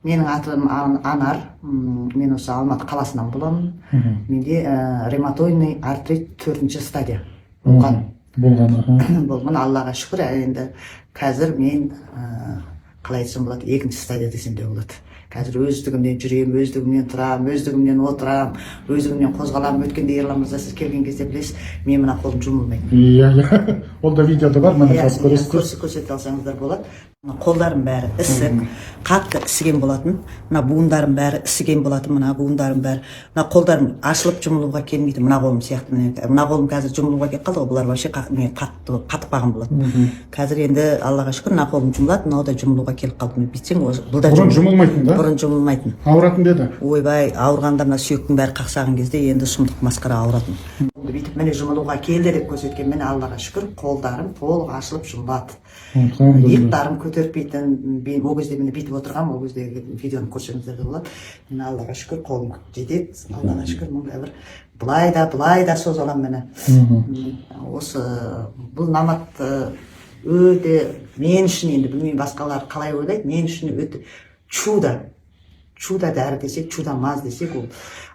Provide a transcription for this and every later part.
Менің атым Анар. Мен осы Алматы қаласынан боламын. Менде ревматойный артрит 4-ші стадия болған. Болған, Аллаға шүкір. Енді қазір мен қалай айтсам болады, 2-ші стадия десем де болады. Қазір өздігімнен жүремін, өздігімнен тұрамын, өздігімнен отырамын, өздігімнен қозғаламын. Өткенде Ерлан мырза, сіз келген кезде білесіз, мен мына қолым жұмылмайды. Иә, ол да видеода бар, мына қазір көресіздер. Көрсете алсаңыздар болады. Қолдарым бәрі ісік, қатты ісіген болатын. Мына буындарым бәрі ісіген болатын, мына буындарым бәрі. Мына қолдарым ашылып жұмылуға келмейді, мына қолым сияқты. Мына қолым қазір жұмылуға келіп қалды ғой, бұлар вообще қатықпаған болатын. Қазір енді Аллаға шүкір, мына қолым жұмылады, мынау да жұмылуға келіп қалды. Бүйтсең, бұл да жұмылмайтын да? Бұрын жұмылмайтын. Ауыратын деді? Ойбай, ауырғанда мына сүйектің бәрі қақсаған кезде енді сұмдық масқара ауыратын. Бүйтіп міне жұмылуға келді деп көрсеткен, міне Аллаға шүкір, қолдарым толық ашылып жұмылады. Иықтарым көтерпейтін, мен ол кезде міне бүйтіп отырғам, ол кезде видеоны көрсеңіздер де болады. Міне Аллаға шүкір, қолым жетеді, Аллаға шүкір, мұндай бір былай да созалам міне. Осы бұл намат өте мен үшін, енді білмеймін басқалар қалай ойлайды, мен үшін өте чудо дәрі десек, чудо-маз десек, ол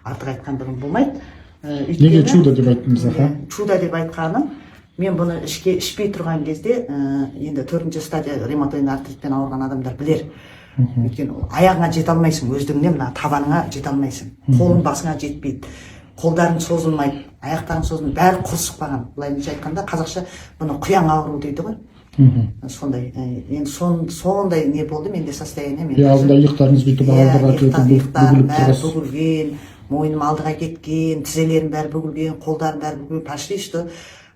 артық айтқан бірім болмайды. Неге чудо деп айттыңыз, аха? Чудо деп айтқаным, мен бұны ішпей тұрған кезде, енді 4-ші стадия ревматойный артритпен ауырған адамдар білер. Өйткені аяғыңа жете алмайсың, өздігіңнен мына табаныңа жете алмайсың, қолың басыңа жетпейді, қолдарың созылмайды, аяқтарың созылмайды, бәрі құрысып қалған. Былайынша айтқанда қазақша бұны құяң ауру дейді ғой. Сондай, енді сондай не болды менде состояние. Алдында иықтарыңыз бүйтіп алдыға кетіп бүгіліп тұрасыз. Бүгілген, мойным алдыға кеткен, тізелерім бәрі бүгілген, қолдарым бәрі бүгілген, почти что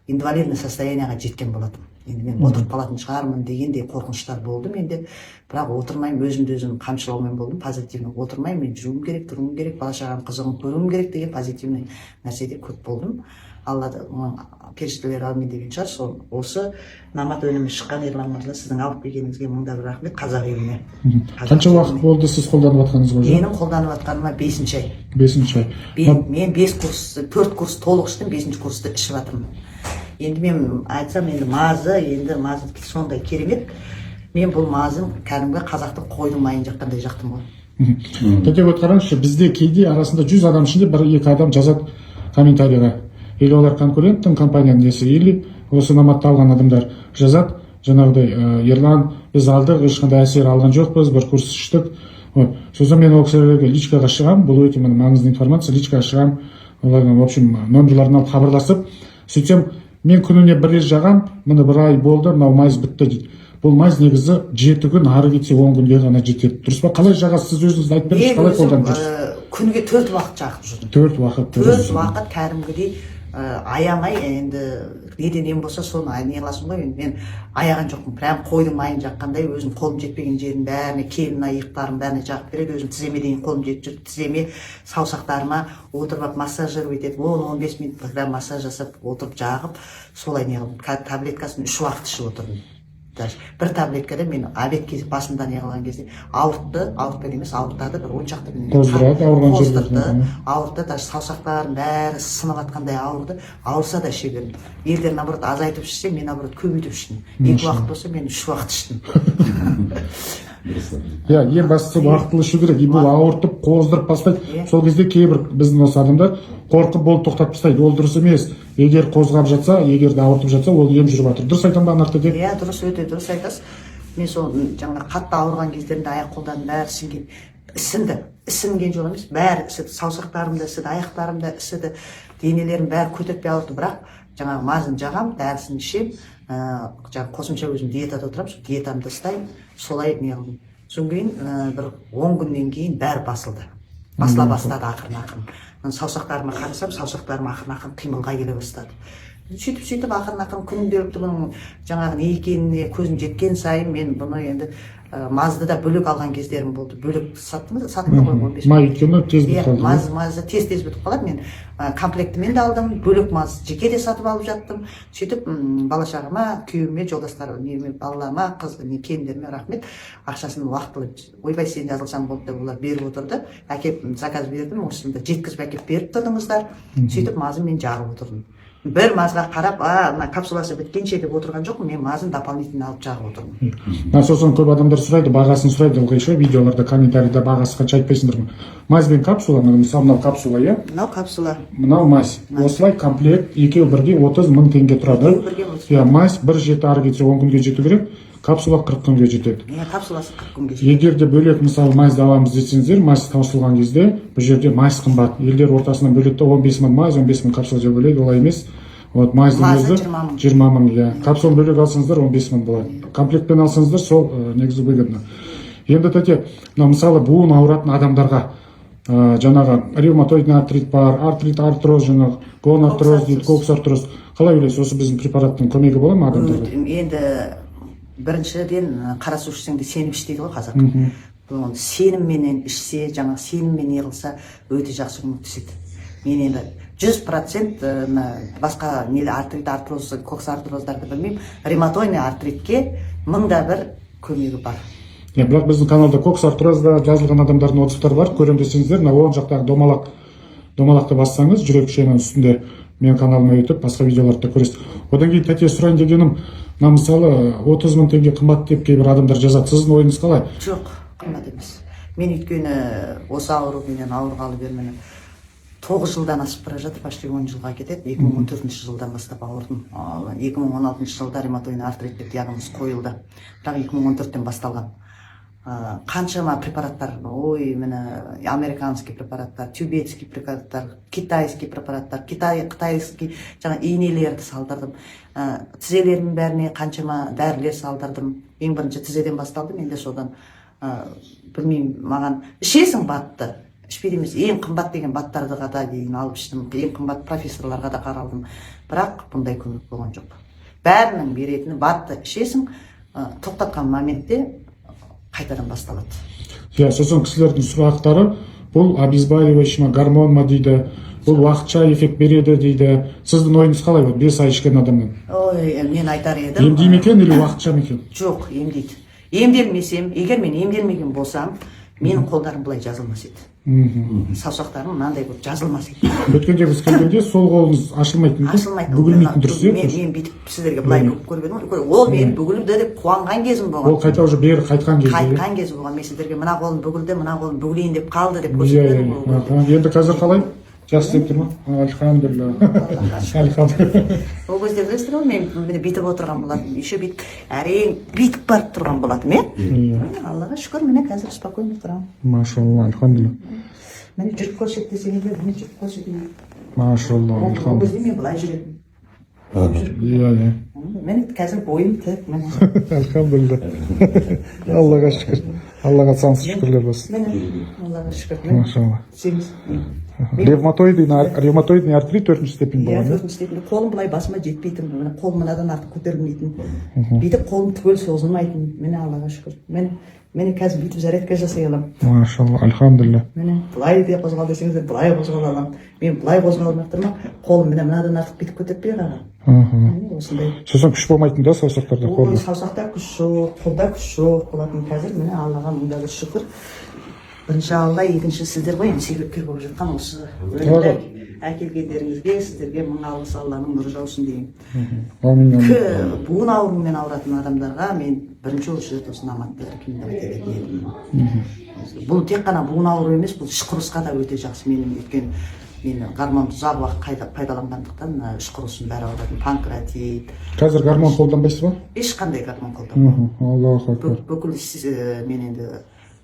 инвалидный состояниеға жеткен болатын. Енді мен отырып қалатын шығармын дегендей қорқыныштар болды менде. Бірақ отырмаймын, өзім қамшылаумен болдым, позитивный отырмаймын, мен жүруім керек, тұруым керек, бала шағаның қызығын көруім керек деген позитивный нәрседе көп болдым. Алла періштелер алмен деген шығар. Осы намат өнімі шыққан Ерлан мырза, сіздің алып келгеніңізге мыңда бір рахмет қазақ еліне. Қанша уақыт болды сіз қолданып жатқаныңызға? Менің қолданып жатқаныма 5-ші ай. 5-ші ай. Мен 4 курс толық іштім, 5-ші курсты ішіп жатырмын. Енді мен айтсам, енді мазы сондай керемет. Мен бұл мазын кәдімгі қазақтың қойдың майын жаққандай жақтым ғой. Тәтек қараңызшы, бізде кейде арасында 100 адам ішінде 1-2 адам жазады комментарийға. Или олар конкуренттің компанияның несі, или осы наматты алған адамдар жазады, жаңағыдай, Ерлан, біз алдық, ешқандай әсер алған жоқпыз, бір курс іштік. Сосын мен ол кісілерге личкаға шығам, бұл өте маңызды информация, личкаға шығам, олардың, в общем, номерларын алып хабарласып, сөйтсем, мен күніне бір рет жағам, мұны 1 ай болды, мынау майыз бітті дейді. Бұл майыз негізі 7 күн, ары кетсе 10 күнге ғана жетеді. Дұрыс па? Қалай жағасыз, сіз өзіңіз айтып беріңіз, қалай қолданып жүрсіз? Күніге 4 уақыт жағып жүрдім. 4 уақыт. 4 уақыт кәдімгідей аямай, енді неден ем болса соны не қыласың ғой. Мен аяған жоқпын, прям қойдың майын жаққандай, өзім қолым жетпеген жерін бәріне, келін иықтарым бәріне жағып береді. Өзім тіземе дейін қолым жетіп жүр, тіземе, саусақтарыма отырып массажыр етеді, 10-15 минут прям массаж жасап отырып жағып, солай не қылдым. Таблеткасын 3 уақыт ішіп отырдым. Бір таблеткада мен обед кезі басында не қылған кезде ауыртпен емес, ауыртады, бір 10 шақты күн қоздырады, ауырған жерді. Ауыртты, даже саусақтарын бәрі сынып атқандай ауырды. Ауырса да іше бердім. Елдер наоборот азайтып ішсе, мен наоборот көбейтіп іштім. 2 уақыт болса, мен 3 уақыт іштім. Иә, ең бастысы уақытылы ішу керек. Бұл ауыртып, қоздырып бастайды. Сол кезде кейбір біздің осы адамдар қорқып болып тоқтатып тастайды. Ол дұрыс емес. Егер қозғап жатса, егер де ауыртып жатса, ол ем жүріп жатыр. Дұрыс айтам ба, Анар тәте? Иә, дұрыс, өте дұрыс айтасыз. Мен сол жаңа қатты ауырған кездерінде аяқ қолдарым бәрі сінген. Ісінген жоқ емес, бәрі ісіді, саусақтарым да ісіді, аяқтарым да ісіді, денелерім бәрі көтерпей ауырды. Бірақ жаңа мазын жағам, дәрісін ішем, қосымша өзім диетада отырамын, сол диетамды ұстаймын, солай не қылдым. Содан кейін бір 10 күннен кейін бәрі басыла бастады ақырын. Саусақтарыма қарасам, саусақтарым ақырын қимылға келе бастады. Сөйтіп ақырын күнделікті бұның жаңағы не екеніне көзім жеткен сайын мен бұны енді мазды да бөлек алған кездерім болды. Бөлек сатылды ғой 15 май өйткені тез бітіп қалды. Мазды тез бітіп қалады. Мен комплектімен де алдым, бөлек маз жеке де сатып алып жаттым. Сөйтіп бала шағама, күйеуіме, жолдастарыма, балаларыма, келіндеріме рахмет. Ақшасын уақытылы, ойбай сен жазылсаң болды деп олар беріп отырды. Әкеп заказ бердім, осында жеткізіп әкеп беріп тұрдыңыздар. Сөйтіп мазын мен жағып отырдым. бір мазға қарап, мына капсуласы біткенше деп отырған жоқпын, мен мазын дополнительно алып жағып отырмын. Сосын көп адамдар сұрайды, бағасын сұрайды ылғи ше видеоларда, комментарийда бағасы қанша айтпайсыңдар ма? Мазь бен капсула, мысалы мынау капсула, иә? Мынау капсула. Мынау мазь. Осылай комплект екеуі бірге 30 000 теңге тұрады. Иә, мазь бір жеті ары кетсе 10 күнге жету керек, капсула 40 күнге жетеді. Капсуласы 40 күнге жетеді. Егер де бөлек мысалы мазьды аламыз десеңіздер, мазь таусылған кезде бұл жерде мазь қымбат. Елдер ортасынан бөледі де 15 000 мазь, 15 000 капсула деп бөледі, олай емес. Вот мазьдың өзі 20 000, иә. Капсуланы бөлек алсаңыздар 15 000 болады. Комплектпен алсаңыздар сол негізі выгодно. Енді тәте, мысалы буын ауыратын адамдарға жаңағы ревматоидный артрит бар, артроз, жаңағы гонартроз дейді, коксартроз. Қалай ойлайсыз, осы біздің препараттың көмегі бола ма адамдарға? Енді біріншіден қарасу ішсең де сеніп іш дейді ғой қазақ. Сенімменен ішсе, жаңағы сеніммен неғылса өте жақсы көмектеседі. Мен енді 100% басқа артрит, артроз, коксартроздарды білмеймін, ревматоидный артритке 1000 көмегі бар. Бірақ біздің каналда коксартрозда жазылған адамдардың отзывтары бар. Көрем десеңіздер, оң жақтағы домалақты бассаңыз, жүрек шенінің үстінде мен каналыма өтіп, басқа видеоларды көресіз. Одан кейін тәте сұрайын дегенім, мысалы 30 000 теңге қымбат деп кейбір адамдар жазады. Сіздің ойыңыз қалай? Жоқ, қымбат емес. Мен өйткені осы ауруменен ауырғалы бермені 9 жылдан асып бара жатыр, почти 10 жылға кетеді. 2014 жылдан бастап ауырдым. 2016 жылда ревматоидный артрит деп диагноз қойылды. Бірақ 2014-тен басталған. Қаншама препараттар, міне американский препараттар, тюбетский препараттар, китайский препараттар, қытайский жаңа инелерді салдырдым. Тізелердің бәріне қаншама дәрілер салдырдым. Ең бірінші тізеден басталды, мен де содан білмеймін, маған ішесің батты. Ішпейді емес, ең қымбат деген баттарды да дейін алып іштім, ең қымбат профессорларға да қаралдым. Бірақ бұндай көмек болған жоқ. Бәрінің беретіні батты ішесің, тоқтатқан моментте қайтадан басталады. Сосын кісілердің сұрақтары, бұл обезболивающий ма, гормон ма дейді, бұл уақытша эффект береді дейді. Сіздің ойыңыз қалай? 5 ай ішкен адамнан. Мен айтар едім. Емдей ме екен или уақытша ма екен? Жоқ, емдейді. Емделмесем, егер мен емделмеген болсам, менің қолдарым былай жазылмас еді. Саусақтарым мынандай болып жазылмас еді. Өткенде біз келгенде сол қолыңыз ашылмайтын, бүгілмейтін дұрыс еді. Мен бүйтіп сіздерге былай көріп едім, ол мен бүгілді деп қуанған кезім болған. Ол қайта уже бері қайтқан кезі. Қайтқан кезі болған. Мен сіздерге мына қолым бүгілді, мына қолым бүгілейін деп қалды деп көрсетпедім. Енді қазір қалай? Жақсы деп тұр ма? Альхамдулилля. Альхамдулилля. Ол кезде білесіздер ғой, мен бүйтіп отырған болатым, еще бүйтіп әрең бүйтіп барып тұрған болатым, Аллаға шүкір, міне қазір спокойно тұрам. Машалла, альхамдулилля. Міне жүріп көрсет десеңіздер, міне жүріп көрсетейін. Машалла, альхамдулилля. Ол кезде мен былай жүретінмін. Иә. Мен қазір бойым тік, міне. Альхамдулилля. Аллаға шүкір. Аллаға сансыз шүкірлер болсын. Міне, Аллаға шүкір. Машалла. Ревматоидный артрит 4-ші степень болған. 4-ші степень. Қолым былай басыма жетпейтін, қолым мынадан артық көтерілмейтін. Бүйтіп қолым түгел созылмайтын. Міне Аллаға шүкір. Мені қазір бүйтіп зарядка жасай аламын. Машалла, альхамдулилля. Міне былай де қозғал десеңіздер, былай қозғала аламын. Мен былай қозғалмай тұрмын, қолым міне мынадан артық бүйтіп көтерпей қалған. Осындай. Сосын күш болмайтын да саусақтарда қолда? Саусақта күш жоқ, қолда күш жоқ болатын. Қазір міне Аллаға мыңда бір шүкір. Бірінші Алла, екінші сіздер ғой, себепкер болып жатқан осы өнімді әкелгендеріңізге, сіздерге мың алғыс, Алланың нұры жаусын деймін. Буын ауруымен ауыратын адамдарға мен бірінші очередь осы наматты рекомендовать. Бұл тек қана буын ауруы емес, бұл іш құрысқа да өте жақсы. Өйткені мен гормонды ұзақ уақыт пайдаланғандықтан іш құрысым бәрі ауыратын, панкреатит. Қазір гормон қолданбайсыз ба? Ешқандай гормон қолданбаймын. Аллаху акбар. Бүкіл мен енді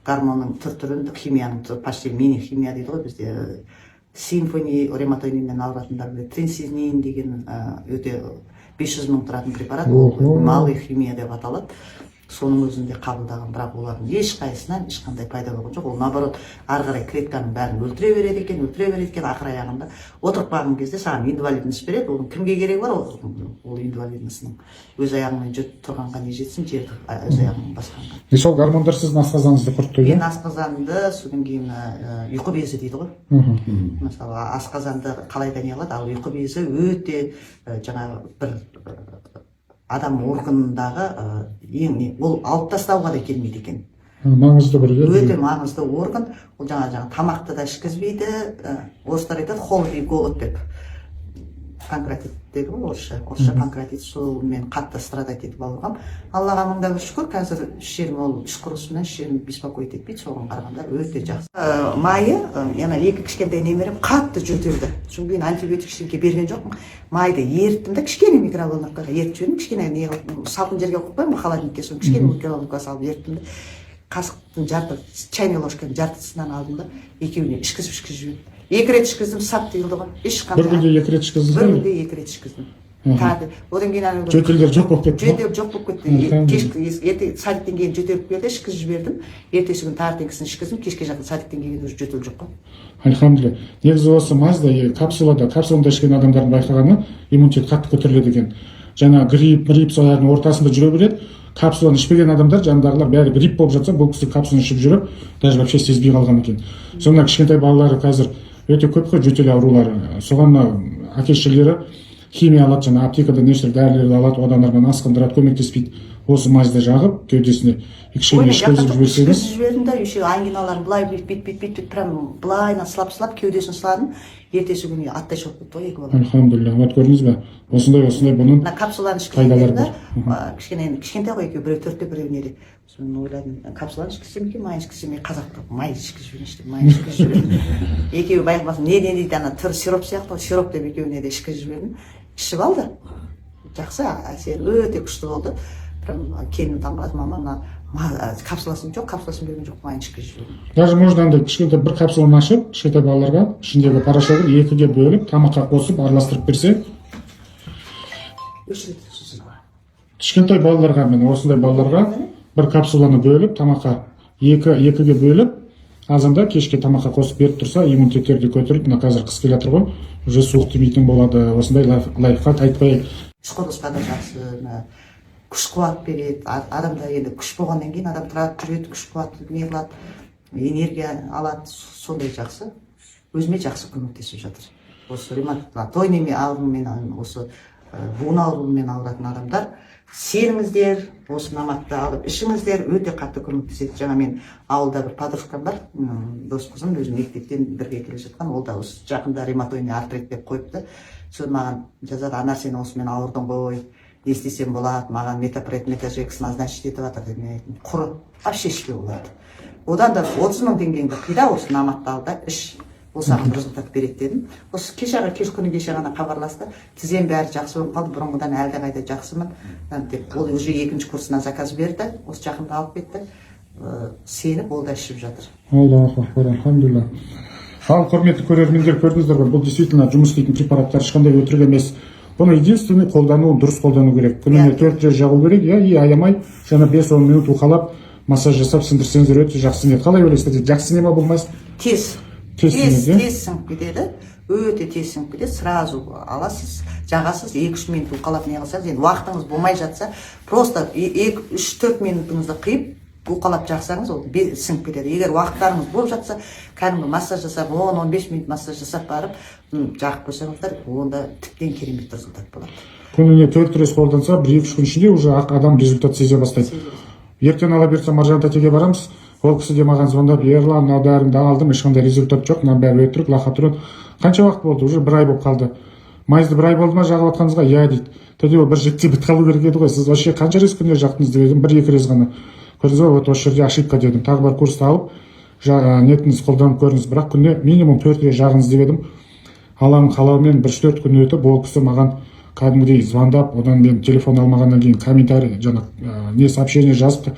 гормонның түрін, химияның почти мини-химия дейді ғой бізде. Симфони ревматоидмен ауыратындар, тринсизнин деген өте 500 000 тұратын препарат, малый химия деп аталады. Соның өзінде қабылдаған, бірақ олардың ешқайсынан ешқандай пайда болған жоқ. Ол наоборот, ары қарай клетканың бәрін өлтіре береді екен, ақыр аяғында отырып қалған кезде саған инвалидность береді. Оның кімге керегі бар ол инвалидностьның? Өз аяғымен жүріп тұрғанға не жетсін, жерді өз аяғымен басқанға. Сол гормондар сіздің асқазаныңызды құртты, иә? Мен асқазанды, содан кейін ұйқы безі дейді ғой. Мысалы, асқазанды қалайда не алады, ал ұйқы безі өте жаңағы бір адам органындағы ол алып тастауға да келмейді екен. Маңызды бір өте маңызды орган. Ол жаңа тамақты да ішкізбейді. Орыстар айтады холод и голод деп. панкратит дейді ғой орысша панкратит, сол мен қатты страдать етіп алғам. Аллаға мыңда бір шүкір, қазір ішерім ол іш құрысынан ішерім беспокоит етпейді, соған қарағанда өте жақсы. Майы, яна екі кішкентай немерем қатты жөтелді. Содан кейін антибиотик ештеңке берген жоқпын. Майды еріттім да кішкене микроволновкаға ерітіп жібердім, кішкене салқын жерге қойып қоймын, холодильникке, соны кішкене микроволновкаға салып еріттім да қасықтың жарты, чайный ложканың жартысынан алдым да екеуіне ішкізіп жібердім. Екі рет ішкіздім, сап тыйылды ғой. Бір күнде екі рет ішкіздіңіз Бір бе? күнде екі рет ішкіздім. Одан кейін Жөтелдер жоқ болып кетті ме? жөтел жоқ болып кетті. Кешкі садиктен кейін жөтеліп келді, ішкізіп жібердім. Ертесі күні таңертеңгісін ішкіздім, кешке жақын садиктен кейін уже жөтел жоқ қой. Альхамдулилля. Негізі осы мазда капсулада ішкен адамдардың байқағаны иммунитет қатты көтеріледі екен. Жаңа грипп солардың ортасында жүре береді. Капсуланы ішпеген адамдар, жанындағылар бәрі грипп болып жатса, бұл кісі капсуланы ішіп жүріп, даже вообще сезбей қалған екен. Сонда кішкентай балалары қазір өте көп қой жөтел аурулары. Соған әке-шешелері химия алады, жаңа аптекада неше дәрілерді алады, одан арған асқындырады, көмектеспейді. Осы мазды жағып, кеудесіне кішкене ішкізіп жіберсеңіз. Жібердім да, еще ангиналарын былай бүйтіп прям былайынан сылап кеудесін сыладым. Ертесі күні аттай шығып кетті ғой екі бала. Альхамдулилля. Вот көрдіңіз бе? Осындай бұның капсуланы пайдалары ішкізгенде бар. кішкентай ғой екеуі, біреу төртте біреу неде. Соны ойладым, капсуланы ішкізсем екен, майын ішкізсем екен, қазақта май ішкізіп жіберейінші деп майын ішкізіп жібердім. Екеуі байқамасын, не дейді ана түр сироп сияқты, сироп деп екеуіне де ішкізіп жібердім. Ішіп алды. Жақсы, әсері өте күшті болды. Келінім таңғалады, мама капсуласын жоқ, капсуласын берген жоқ, майын ішкізіп жібердім. Даже можно андай кішкентай бір капсуланы ашып, кішкентай балаларға ішіндегі порошогын екіге бөліп, тамаққа қосып, араластырып берсе, кішкентай балаларға, мен осындай балаларға бір капсуланы бөліп, тамаққа екіге бөліп, азанда кешке тамаққа қосып беріп тұрса, иммунитеттерді көтеріп, мына қазір қыс келе жатыр ғой, уже суық тимейтін болады. Осындай лайфхак айтпай. Ішқұрылысқа да жақсы, күш қуат береді. Адамда енді күш болғаннан кейін адам тұрады, жүреді, күш қуат не қылады, энергия алады, сондай жақсы. Өзіме жақсы көмектесіп жатыр. Осы ревматойный ауруымен, осы буын ауруымен ауыратын адамдар, сеніңіздер, осы наматты алып ішіңіздер, өте қатты көмектеседі. Жаңа мен ауылда бір подружкам бар, дос қызым, өзім мектептен бірге келе жатқан, ол да осы жақында ревматойный артрит деп қойыпты. Сол маған жазады, Анар, сен осымен ауырдың ғой, не істесем болады, маған метапред, метажекс назначить етіп жатыр деп мен айттым. Құры, вообще ішпеу болады. Одан да 30 мың теңгеңді қида, осы наматты ал да іш. Ол саған результат береді дедім. Осы күні кеше ғана хабарласты. Тізем бәрі жақсы болып қалды, бұрынғыдан әлде қайда жақсымын деп. Ол уже екінші курсына заказ берді, осы жақында алып кетті. Сеніп, ол да ішіп жатыр. Аллаху акбар, альхамдулилля. Ал құрметті көрермендер, көрдіңіздер ғой, бұл действительно жұмыс істейтін препараттар ешқандай өтірік емес. Бұны единственный қолдану, дұрыс қолдану керек. Күніне 4 рет жағу керек, и аямай, жаңа 5-10 минут уқалап, массаж жасап сындырсаңыздар өте жақсы не. Қалай ойлайсыздар? Жақсы не ма болмайсыз? Тез сіңіп кетеді, өте тез сіңіп кетеді, сразу аласыз, жағасыз, 2-3 минут уқалап не қылсаңыз, енді уақытыңыз болмай жатса, просто 3-4 минутыңызды қиып, уқалап жақсаңыз, ол сіңіп кетеді. Егер уақыттарыңыз болып жатса, кәдімгі массаж жасап, 10-15 минут массаж жасап барып, жағып қойсаңыздар, онда тіптен керемет результат болады. Күніне 4 рет қолданса, 1-2 күн ішінде уже адам результат сезе бастайды. Ертең ала берсе Маржан тәтеге барамыз. Ол кісі де маған звондап, Ерлан, мынау дәрімді алдым, ешқандай результат жоқ, мына бәрі өтірік, лақап тұрады. Қанша уақыт болды? Уже 1 ай болып қалды. Майызды 1 ай болды ма жағып жатқаныңызға? Иә дейді. Тәте, ол бір жетте бітіп қалу керек еді ғой. Сіз вообще қанша рет күнде жақтыңыз дедім, 1-2 рет ғана. Көрдіңіз ба, вот осы жерде ошибка дедім. Тағы бар курсты алып, нетіңіз қолданып көріңіз, бірақ күнде минимум 4 рет жағыңыз деп едім. Алланың қалауымен 1-4 күн өтіп, ол кісі маған кәдімгідей звондап, одан мен телефон алмағаннан кейін комментарий, жаңа не сообщение жазыпты.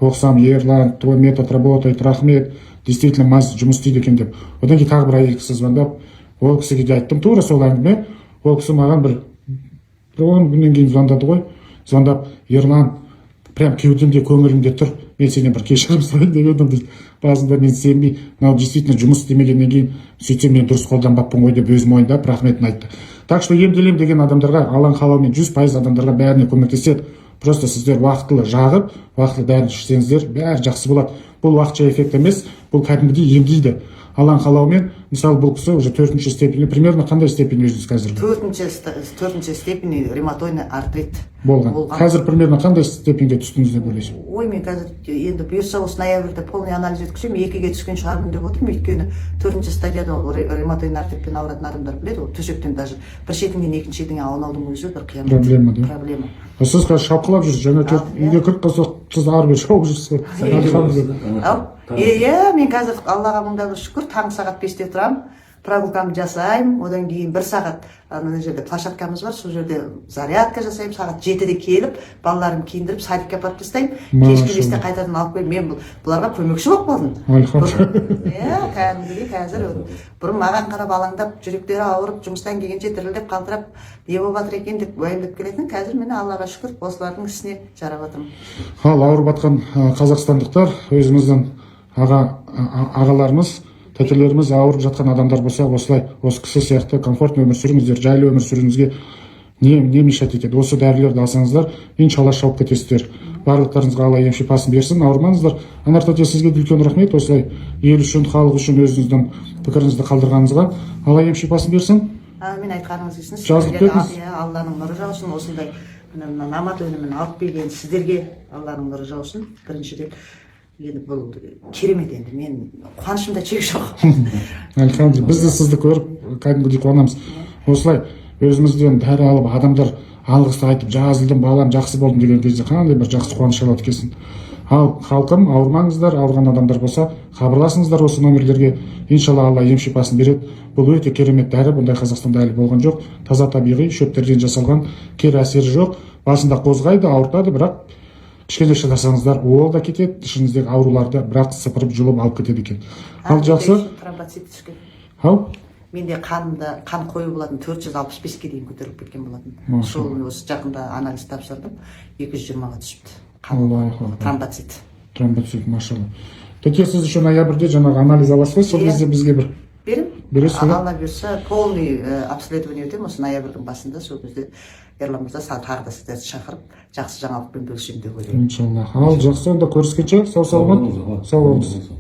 Оқысам, Ерлан, твой метод работает, рахмет, действительно маз жұмыс істейді екен деп. Одан кейін тағы бір әйел кісі звондап, ол кісіге де айттым, тура сол әңгіме. Ол кісі маған бір 10 күннен кейін звондады ғой. Звондап, Ерлан, прям кеудемде, көңілімде тұр, мен сенен бір кешірім сұрайын деп едім дейді. Басында мен сенбей, мынау действительно жұмыс істемегеннен кейін сөйтсем мен дұрыс қолданбаппын ғой деп өзім мойындап рахметін айтты. Так что емделем деген адамдарға, Алланың қалауымен 100% адамдарға бәріне көмектеседі. Просто сіздер уақытылы жағып, уақытылы дәріні ішсеңіздер, бәрі жақсы болады. Бұл уақытша эффект емес, бұл кәдімгідей емдейді. алланың қалауымен, мысалы бұл кісі уже 4-ші степені, примерно қандай степень өзіңіз қазір? Төртінші степени ревматойный артрит Болған. Қазір примерно қандай степенге түстіңіз деп ойлайсыз? Ой, мен қазір енді бұйырса осы ноябрьде полный анализ өткізсем 2-ге түскен шығармын деп отырмын, өйткені 4-ші стадияда ревматойный артритпен ауыратын адамдар біледі, ол төсектен даже бір шетіңнен екінші шетіңе аунаудың өзі бір қиямет. Проблема, да? Проблема. Сіз қазір шапқылап жүрсіз, жаңа үйге кіріп қалсақ, сіз ары бері шауып жүрсіз. Иә, мен қазір Аллаға мыңда бір шүкір, таңғы сағат 5-те тұрамын, прогулкамды жасаймын, одан кейін 1 сағат ана жерде площадкамыз бар, сол жерде зарядка жасаймын, сағат 7-де келіп, балаларымды киіндіріп, садикке апарып тастаймын, кешкі 5-те қайтадан алып келіп, мен бұларға көмекші болып қалдым. Иә, кәдімгідей қазір бұрын маған қарап алаңдап, жүректері ауырып, жұмыстан келгенше дірілдеп қалтырап, не болып жатыр екен деп уайымдап келетін, қазір міне Аллаға шүкір осылардың ісіне жарап жатырмын. Ал ауырып жатқан қазақстандықтар, өзіміздің ағаларымыз, тәтелеріміз ауырып жатқан адамдар болса, осылай осы кісі сияқты комфортный өмір сүріңіздер, жайлы өмір сүруіңізге не мешать етеді? Осы дәрілерді алсаңыздар, иншалла шауып кетесіздер. Барлықтарыңызға Алла ем шипасын берсін, ауырмаңыздар. Анар тәте, сізге үлкен рахмет, осылай ел үшін, халық үшін өзіңіздің пікіріңізді қалдырғаныңызға. Алла ем шипасын берсін. Мен айтқаныңыз келсін. Жазылып кетіңіз. Алланың нұры жаусын, осындай намат өнімін алып келген сіздерге Алланың нұры жаусын. Біріншіден енді бұл керемет, енді мен қуанышымда шек жоқ. Әлхамдулилля, біз де сізді көріп кәдімгідей қуанамыз. Осылай өзімізден дәрі алып адамдар алғысты айтып, жазылдым, балам жақсы болдым деген кезде қандай бір жақсы қуаныш алады екенсің. Ал халқым, ауырмаңыздар, ауырған адамдар болса, хабарласыңыздар осы номерлерге. Иншалла Алла ем шипасын береді. Бұл өте керемет дәрі, бұндай Қазақстанда әлі болған жоқ. Таза табиғи шөптерден жасалған, кері әсері жоқ. Басында қозғайды, ауыртады, бірақ кішкене шыдасаңыздар, ол да кетеді, ішіңіздегі ауруларды бірақ сыпырып жұлып алып кетеді екен. Ал жақсы. Тромбоцит түскен. Ау? Менде қан қою болатын 465-ке дейін көтеріліп кеткен болатын. Сол осы жақында анализ тапсырдым, 220-ға түсіпті. Тромбоцит. Тромбоцит, машалла. Тәте, сіз еще ноябрьде жаңағы анализ аласыз ғой, сол кезде бізге бір бересіз ғой? Алла бұйырса, полный обследование өтемін осы ноябрьдің басында, сол кезде Ерлан мырза тағы да сіздерді шақырып, жақсы жаңалықпен бөлісемін деп ойлаймын. Иншалла. Ал жақсы, онда көріскенше сау болыңыз.